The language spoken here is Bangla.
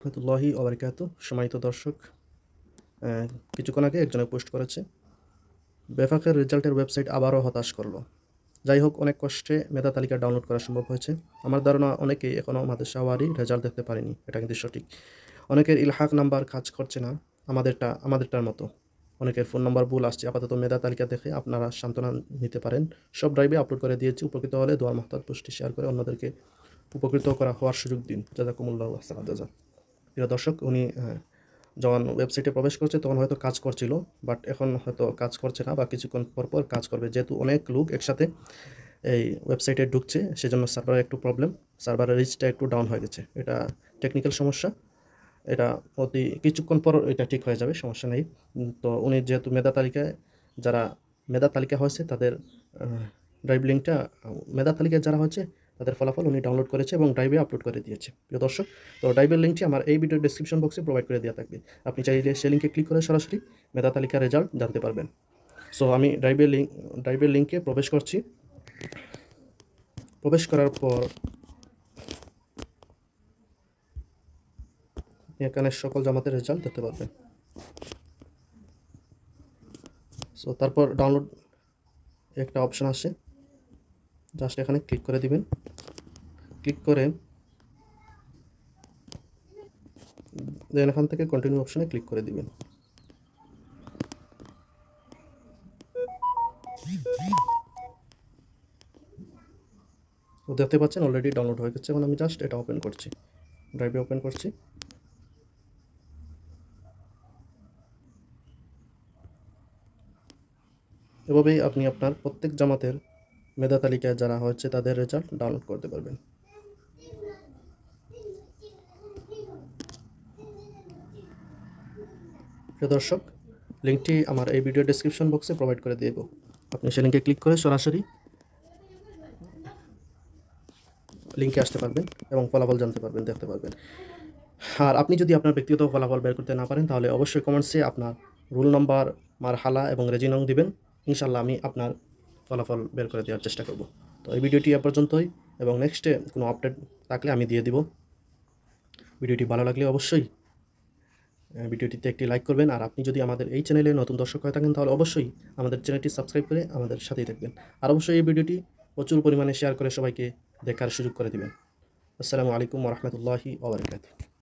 রহমতুল্লাহি ওবারাকাতু। সম্মানিত দর্শক, কিছুক্ষণ আগে একজনে পোস্ট করেছে বেফাকের রেজাল্টের ওয়েবসাইট আবারও হতাশ করলো। যাই হোক, অনেক কষ্টে মেধা তালিকা ডাউনলোড করা সম্ভব হয়েছে। আমার ধারণা অনেকেই এখনও মাদ্রাসা ওয়ারি রেজাল্ট দেখতে পারেনি, এটা কিন্তু সঠিক। অনেকের ইলহাক নাম্বার কাজ করছে না আমাদেরটার মতো। অনেকের ফোন নাম্বার ভুল আসছে। আপাতত মেধা তালিকা দেখে আপনারা সান্ত্বনা নিতে পারেন। সব ড্রাইভে আপলোড করে দিয়েছি। উপকৃত হলে দোয়ার মহতাজ পোস্টটি শেয়ার করে অন্যদেরকে উপকৃত হওয়ার সুযোগ দিন। জাযাকুমুল্লাহু আহসানাল জাযা। প্রিয় দর্শক, উনি যখন ওয়েবসাইটে প্রবেশ করছে তখন হয়তো কাজ করছিল, বাট এখন হয়তো কাজ করছে না বা কিছুক্ষণ পর কাজ করবে। যেহেতু অনেক লোক একসাথে এই ওয়েবসাইটে ঢুকছে, সেজন্য সার্ভারের একটু প্রবলেম, সার্ভারের রিচটা একটু ডাউন হয়ে গেছে। এটা টেকনিক্যাল সমস্যা। এটা কিছুক্ষণ পর এটা ঠিক হয়ে যাবে, সমস্যা নেই। তো উনি যেহেতু যারা মেধা তালিকা হয়েছে তাদের ড্রাইভ লিঙ্কটা, মেধা তালিকায় যারা হয়েছে তাদের ফলাফল উনি ডাউনলোড করেছে এবং ড্রাইভে আপলোড করে দিয়েছে। প্রিয় দর্শক, তো ড্রাইভের লিঙ্কটি আমার এই ভিডিওর ডেসক্রিপশন বক্সে প্রোভাইড করে দেওয়া থাকবে। আপনি চাইলে সেই লিঙ্কে ক্লিক করে সরাসরি মেধা তালিকার রেজাল্ট জানতে পারবেন। সো আমি ড্রাইভের লিঙ্কে প্রবেশ করছি। প্রবেশ করার পর এখানে সকল জামাতের রেজাল্ট দেখতে পারবেন। সো তারপর ডাউনলোড একটা অপশন আসে, জাস্ট এখানে ক্লিক করে দিবেন। ক্লিক করে দেন এখান থেকে কন্টিনিউ অপশনে ক্লিক করে দিবেন। তো দেখতে পাচ্ছেন অলরেডি ডাউনলোড হয়ে গেছে। এখন আমি জাস্ট এটা ওপেন করছি, ড্রাইভে ওপেন করছি। এভাবেই আপনি আপনার প্রত্যেক জামাতের মেধা তালিকায় যারা হচ্ছে তাদের রেজাল্ট ডাউনলোড করতে পারবেন। প্রিয় দর্শক, লিঙ্কটি আমার এই ভিডিও ডেসক্রিপশন বক্সে প্রোভাইড করে দেব। আপনি সেই লিঙ্কে ক্লিক করে সরাসরি লিঙ্কে আসতে পারবেন এবং ফলাফল জানতে পারবেন, দেখতে পারবেন। আর আপনি যদি আপনার ব্যক্তিগত ফলাফল বের করতে না পারেন তাহলে অবশ্যই কমেন্টসে আপনার রোল নাম্বার, মারহালা এবং রেজি নং দিবেন। ইনশাল্লাহ আমি আপনার ফলাফল বের করে দেওয়ার চেষ্টা করব। তো এই ভিডিওটি এ পর্যন্তই, এবং নেক্সটে কোনো আপডেট থাকলে আমি দিয়ে দিব। ভিডিওটি ভালো লাগলে অবশ্যই ভিডিওটিতে একটি লাইক করবেন। আর আপনি যদি আমাদের এই চ্যানেলে নতুন দর্শক হয়ে থাকেন তাহলে অবশ্যই আমাদের চ্যানেলটি সাবস্ক্রাইব করে আমাদের সাথেই থাকবেন। আর অবশ্যই এই ভিডিওটি প্রচুর পরিমাণে শেয়ার করে সবাইকে দেখার সুযোগ করে দিবেন। আসসালামু আলাইকুম ওয়া রাহমাতুল্লাহি ওয়া বারাকাতুহু।